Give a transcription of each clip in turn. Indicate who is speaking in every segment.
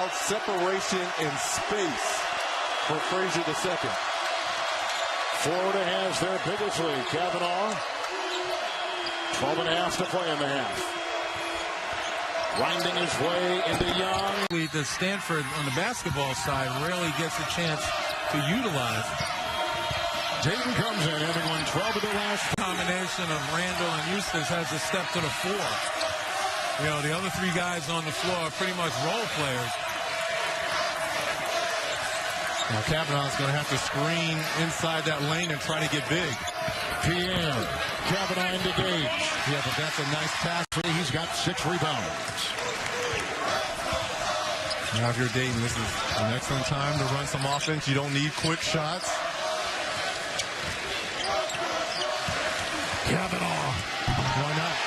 Speaker 1: Separation in space for Frazier II.
Speaker 2: Florida has their biggest lead. Kavanaugh, 12.5 to play in the half. Winding his way into Young.
Speaker 3: The Stanford on the basketball side rarely gets a chance to utilize.
Speaker 2: Dayton comes in, having won 12 of the last.
Speaker 3: Combination of Randall and Eustace has to step to the floor. You know, the other three guys on the floor are pretty much role players. Now Kavanaugh's going to have to screen inside that lane and try to get big.
Speaker 2: Pierre, Kavanaugh into Gage.
Speaker 3: Yeah, but that's a nice pass.
Speaker 2: He's got 6 rebounds.
Speaker 3: Now if you're Dayton, this is an excellent time to run some offense. You don't need quick shots.
Speaker 2: Kavanaugh.
Speaker 3: Why not?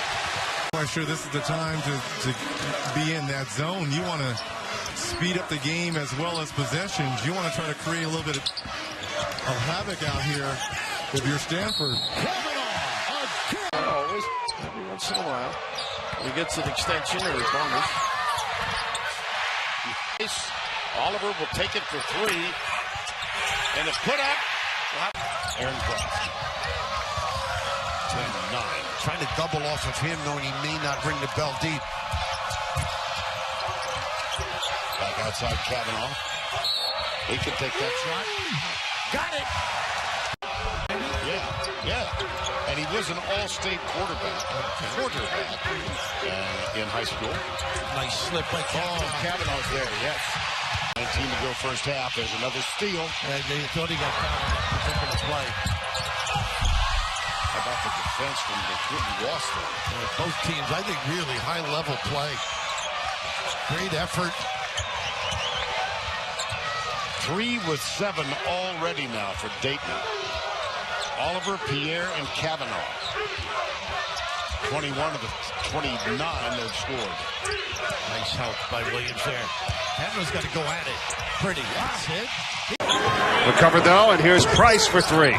Speaker 3: I'm sure this is the time to be in that zone. You want to speed up the game as well as possessions. You want to try to create a little bit of havoc out here if you're Stanford.
Speaker 4: Always, every once in a while, he gets an extension or a bonus. Oliver will take it for 3. And the put up. Aaron Cross. 10-9.
Speaker 5: Trying to double off of him, knowing he may not bring the bell deep.
Speaker 4: Back outside Kavanaugh. He can take that shot. Got it! Yeah. And he was an all-state quarterback in high school.
Speaker 5: Nice slip by Kavanaugh.
Speaker 4: Oh, Kavanaugh's there, yes. 19 to go first half. There's another steal.
Speaker 5: And they thought he got fouled on that particular play.
Speaker 4: How about the defense from the Clinton roster?
Speaker 5: Both teams, I think, really high-level play. Great effort.
Speaker 4: 3 with 7 already now for Dayton. Oliver, Pierre, and Kavanaugh. 21 of the 29 they've scored.
Speaker 5: Nice help by Williams there. Kavanaugh's got to go at it. Pretty. That's it.
Speaker 2: Recovered though, and here's Price for 3.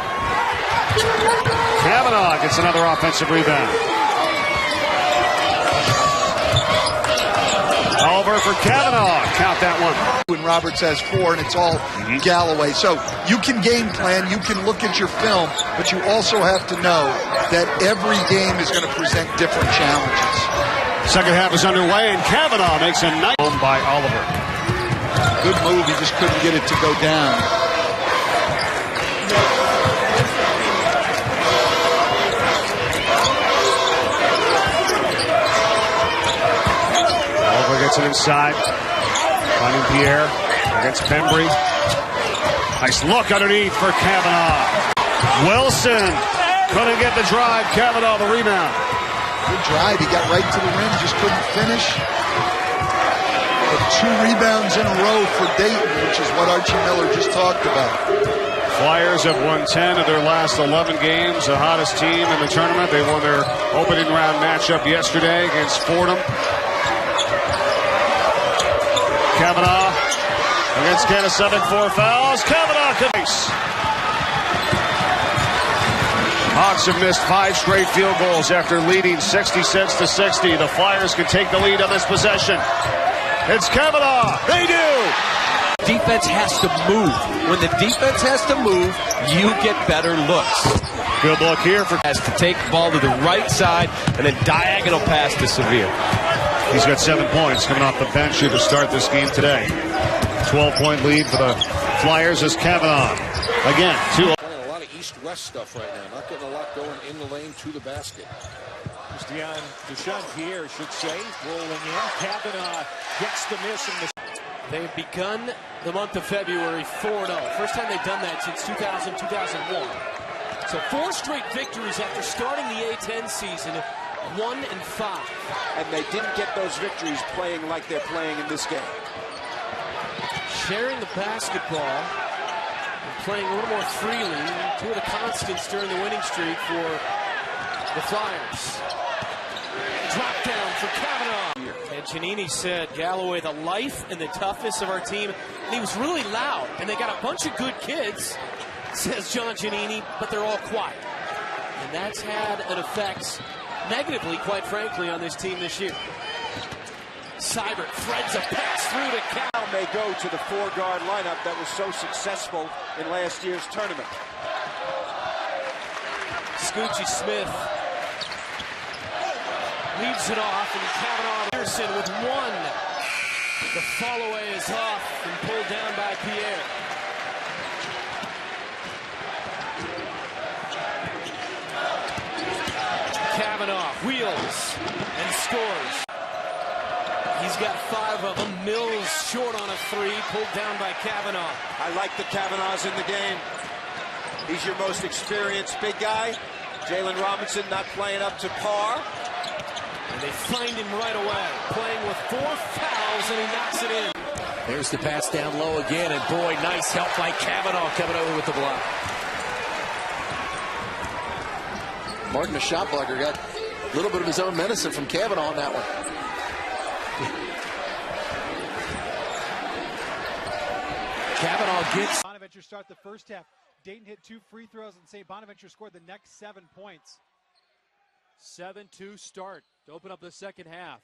Speaker 2: Kavanaugh gets another offensive rebound. Oliver for Kavanaugh. Count that one.
Speaker 6: When Roberts has 4 and it's all Galloway. So you can game plan, you can look at your film, but you also have to know that every game is going to present different challenges.
Speaker 2: Second half is underway, and Kavanaugh makes a nice home by Oliver.
Speaker 6: Good move, he just couldn't get it to go down.
Speaker 2: Oliver gets it inside. Finding Pierre against Bembry. Nice look underneath for Kavanaugh. Wilson couldn't get the drive. Kavanaugh the rebound.
Speaker 6: Good drive. He got right to the rim, just couldn't finish. But 2 rebounds in a row for Dayton, which is what Archie Miller just talked about.
Speaker 2: Flyers have won 10 of their last 11 games, the hottest team in the tournament. They won their opening round matchup yesterday against Fordham. Kavanaugh against Kennesaw, 4 fouls. Kavanaugh case. Hawks have missed 5 straight field goals after leading 66-60. The Flyers can take the lead on this possession. It's Kavanaugh. They do.
Speaker 7: Defense has to move. When the defense has to move, you get better looks.
Speaker 2: Good look here for
Speaker 7: has to take the ball to the right side and then diagonal pass to Severe.
Speaker 2: He's got 7 points coming off the bench here to start this game today. 12-point lead for the Flyers as Kavanaugh. Again, 2.
Speaker 8: Playing a lot of east-west stuff right now. Not getting a lot going in the lane to the basket.
Speaker 9: Deshaun Pierre should say, rolling in. Kavanaugh gets the miss in the.
Speaker 10: They've begun the month of February 4-0. First time they've done that since 2000-2001. So 4 straight victories after starting the A-10 season, 1-5.
Speaker 8: And they didn't get those victories playing like they're playing in this game.
Speaker 10: Sharing the basketball and playing a little more freely. 2 of the constants during the winning streak for the Flyers. Drop down for Kavanaugh. And Giannini said, Galloway, the life and the toughness of our team. And he was really loud. And they got a bunch of good kids, says John Giannini, but they're all quiet. And that's had an effect negatively, quite frankly, on this team this year. Seibert threads a pass through to Cal.
Speaker 9: May go to the four-guard lineup that was so successful in last year's tournament.
Speaker 10: Scoochie Smith leaves it off, and Kavanaugh Pearson with one. The fall-away is off and pulled down by Pierre. Kavanaugh wheels and scores. He's got 5 of them. Mills short on a 3, pulled down by Kavanaugh.
Speaker 9: I like the Kavanaughs in the game. He's your most experienced big guy. Jalen Robinson not playing up to par.
Speaker 10: And they find him right away, playing with 4 fouls, and he knocks it in. There's the pass down low again, and boy, nice help by Kavanaugh coming over with the block.
Speaker 11: Martin, the shot blocker, got a little bit of his own medicine from Kavanaugh on that one.
Speaker 10: Kavanaugh gets.
Speaker 12: Bonaventure start the first half. Dayton hit 2 free throws, and St. Bonaventure scored the next 7 points.
Speaker 13: 7-2 start to open up the second half.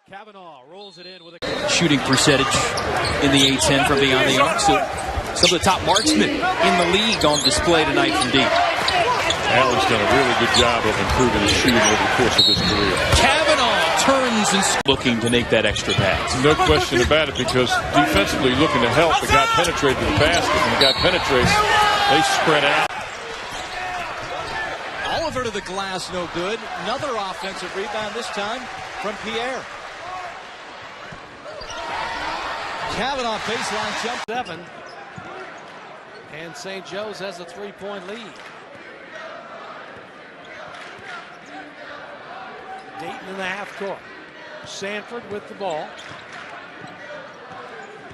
Speaker 13: Kavanaugh rolls it in with a
Speaker 7: shooting percentage in the A-10 from beyond the arc. So some of the top marksmen in the league on display tonight from deep.
Speaker 1: Allen's done a really good job of improving his shooting over the course of his career.
Speaker 7: Kavanaugh turns and looking to make that extra pass.
Speaker 1: No question about it, because defensively looking to help, the guy penetrated the basket. When the guy penetrates, they spread out.
Speaker 13: Oliver to the glass, no good. Another offensive rebound, this time from Pierre. Kavanaugh baseline jump 7. And St. Joe's has a 3-point lead. Dayton in the half court. Sanford with the ball.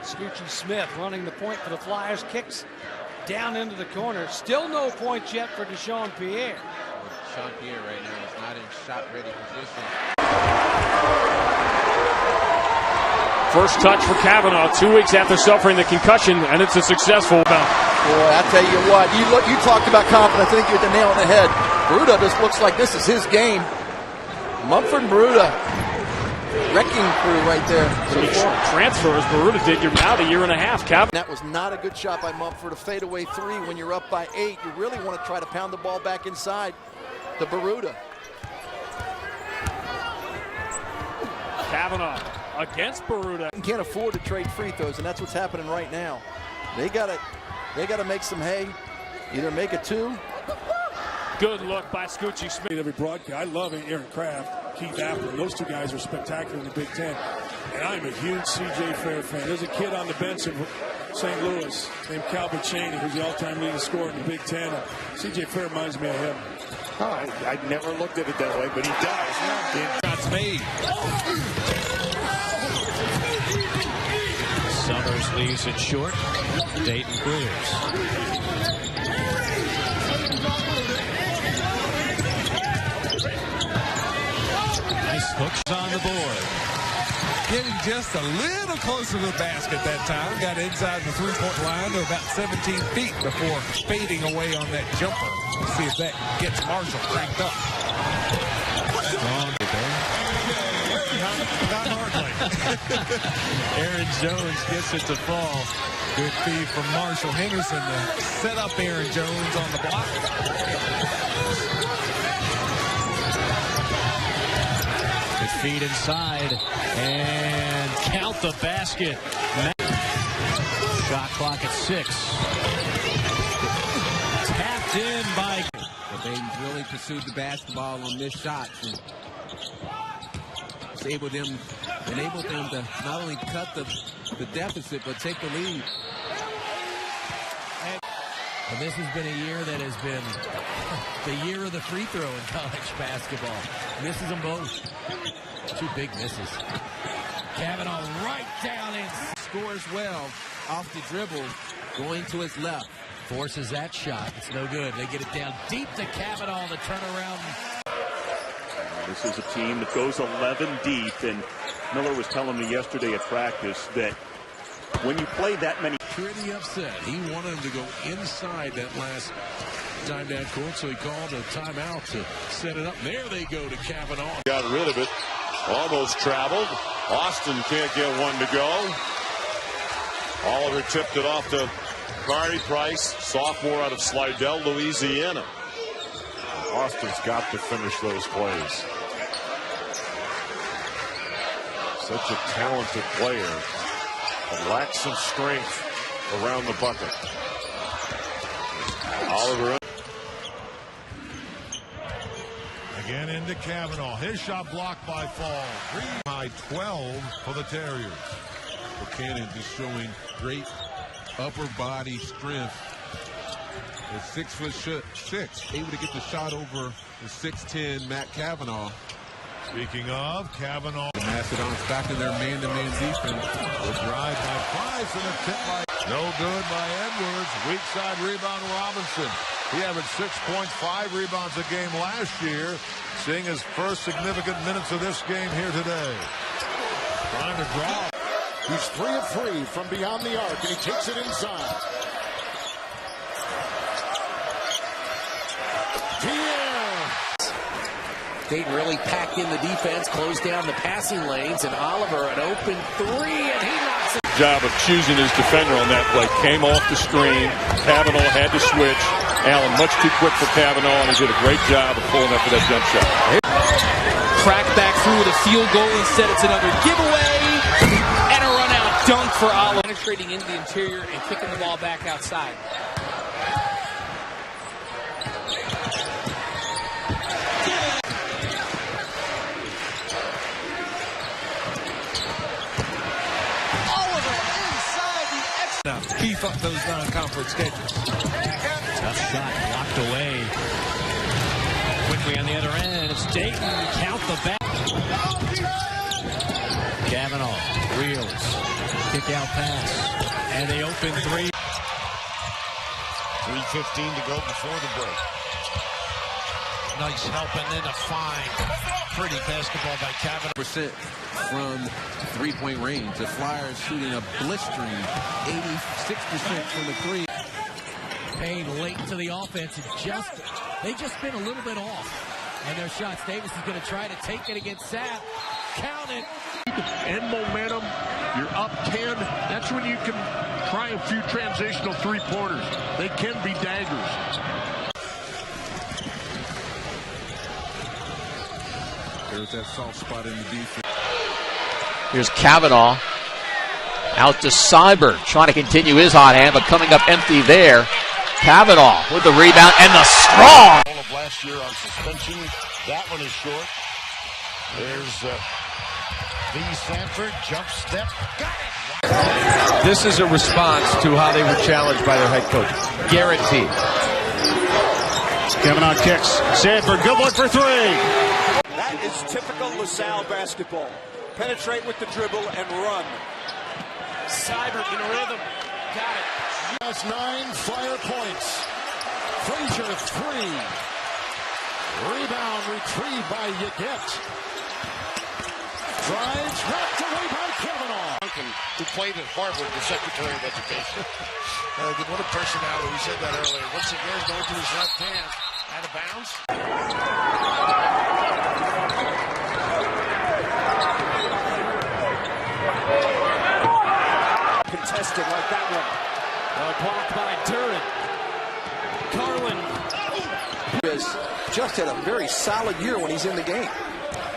Speaker 13: Scoochie Smith running the point for the Flyers. Kicks down into the corner. Still no points yet for Deshaun Pierre.
Speaker 14: Deshaun Pierre right now is not in shot-ready position.
Speaker 2: First touch for Kavanaugh 2 weeks after suffering the concussion, and it's a successful bout.
Speaker 11: Boy, I tell you what, you talked about confidence. I think you hit the nail on the head. Baruta just looks like this is his game. Mumford and Baruta, wrecking crew right there.
Speaker 2: Transfer as Baruta did. You're out 1.5 years.
Speaker 11: That was not a good shot by Mumford. A fadeaway 3 when you're up by 8. You really want to try to pound the ball back inside to Baruta.
Speaker 2: Kavanaugh against Baruta.
Speaker 11: You can't afford to trade free throws, and that's what's happening right now. They gotta make some hay. Either make it 2.
Speaker 2: Good look by Scoochie Smith.
Speaker 15: Every broadcast. I love Aaron Kraft, Keith Appler. Those 2 guys are spectacular in the Big Ten. And I'm a huge C.J. Fair fan. There's a kid on the bench in St. Louis named Calvin Chaney, who's the all-time leading scorer in the Big Ten. C.J. Fair reminds me of him.
Speaker 1: Oh, I never looked at it that way, but he does.
Speaker 5: Shots made. Summers leaves it short. Dayton clears. Nice hooks on the board.
Speaker 16: Getting just a little closer to the basket that time. Got inside the 3-point line to about 17 feet before fading away on that jumper. Let's see if that gets Marshall cranked up.
Speaker 5: Strong today.
Speaker 16: Not hardly.
Speaker 5: Aaron Jones gets it to fall.
Speaker 16: Good feed from Marshall Henderson to set up Aaron Jones on the block.
Speaker 5: Good feed inside and count the basket. Shot clock at 6. Tapped in by.
Speaker 14: But they really pursued the basketball on this shot. And enabled them to not only cut the deficit, but take the lead.
Speaker 5: And this has been a year that has been the year of the free throw in college basketball. Misses them both. 2 big misses. Kavanaugh right down in.
Speaker 14: Scores well off the dribble, going to his left.
Speaker 5: Forces that shot. It's no good. They get it down deep to Kavanaugh. The turnaround.
Speaker 17: This is a team that goes 11 deep, and Miller was telling me yesterday at practice that when you play that many.
Speaker 5: Pretty upset. He wanted him to go inside that last time down court, so he called a timeout to set it up. There they go to Kavanaugh.
Speaker 1: Got rid of it. Almost traveled. Austin can't get one to go. Oliver tipped it off to Cardi Price, sophomore out of Slidell, Louisiana. Austin's got to finish those plays. Such a talented player, but lacks some strength around the bucket. Oliver.
Speaker 18: Again into Kavanaugh. His shot blocked by Fall. High 12 for the Terriers. Buchanan just showing great upper body strength. At 6'6", able to get the shot over the 6'10" Matt Kavanaugh. Speaking of, Kavanaugh. The Macedons back in their man-to-man defense. The drive by Price and a tip by. No good by Edwards. Weak side rebound Robinson. He averaged 6.5 rebounds a game last year. Seeing his first significant minutes of this game here today. Trying to draw.
Speaker 4: He's 3 of 3 from beyond the arc, and he takes it inside.
Speaker 10: Dayton really packed in the defense, closed down the passing lanes, and Oliver an open 3, and he knocks it.
Speaker 1: Job of choosing his defender on that play. Came off the screen. Kavanaugh had to switch. Allen much too quick for Kavanaugh, and he did a great job of pulling up for that jump shot.
Speaker 7: Crack back through with a field goal. Instead, it's another giveaway. And a run-out dunk for Oliver. Penetrating into the interior and kicking the ball back outside.
Speaker 16: To beef up those non-conference schedules.
Speaker 13: Tough shot blocked away. Quickly on the other end, it's Dayton. Count the back. Kavanaugh wheels. Kick out pass. And they open 3.
Speaker 4: 3:15 to go before the break.
Speaker 13: Nice help and then a fine. Pretty basketball by Kavanaugh.
Speaker 14: % from three-point range. The Flyers shooting a blistering 86% from the 3.
Speaker 5: Payne late to the offense. They just been a little bit off. And their shots. Davis is going to try to take it against Sapp. Count it.
Speaker 19: And momentum. You're up 10. That's when you can try a few transitional three-pointers. They can be daggers.
Speaker 18: There's that soft spot in the defense.
Speaker 11: Here's Kavanaugh out to Cyber, trying to continue his hot hand, but coming up empty there. Kavanaugh with the rebound and the strong.
Speaker 4: All of last year on suspension. That one is short. There's V. Sanford, jump step. Got it.
Speaker 9: This is a response to how they were challenged by their head coach. Guaranteed.
Speaker 2: Kavanaugh kicks. Sanford, good look for 3.
Speaker 9: That is typical LaSalle basketball. Penetrate with the dribble and run.
Speaker 10: Cyber in a rhythm. Got it.
Speaker 4: That's 9 Flyer points. Frazier 3. Rebound retrieved by Yaget. Drives, knocked away by Kavanaugh.
Speaker 19: Who played at Harvard, the Secretary of Education. What a personality. We said that earlier. Once again, going to his left hand. Out of bounds.
Speaker 10: Contested like that one. Blocked by Duran. Carlin.
Speaker 11: He has just had a very solid year when he's in the game.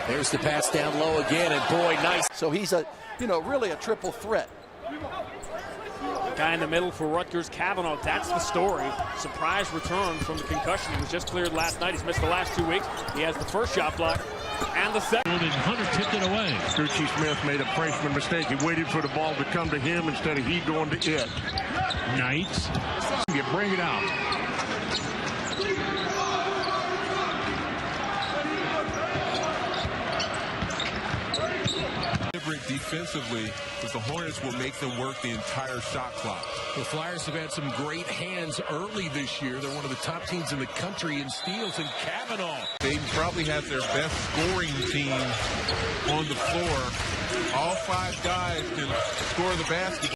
Speaker 10: There's the pass down low again, and boy, nice.
Speaker 11: So he's really a triple threat.
Speaker 20: Guy in the middle for Rutgers, Kavanaugh. That's the story. Surprise return from the concussion. He was just cleared last night. He's missed the last 2 weeks. He has the first shot block and the second.
Speaker 19: Hunter tipped it away. Gucci Smith made a freshman mistake. He waited for the ball to come to him instead of he going to it. Knights. You bring it out.
Speaker 18: Defensively, but the Hornets will make them work the entire shot clock.
Speaker 14: The Flyers have had some great hands early this year. They're one of the top teams in the country in steals, and Kavanaugh.
Speaker 18: They probably have their best scoring team on the floor. All 5 guys can score the basket.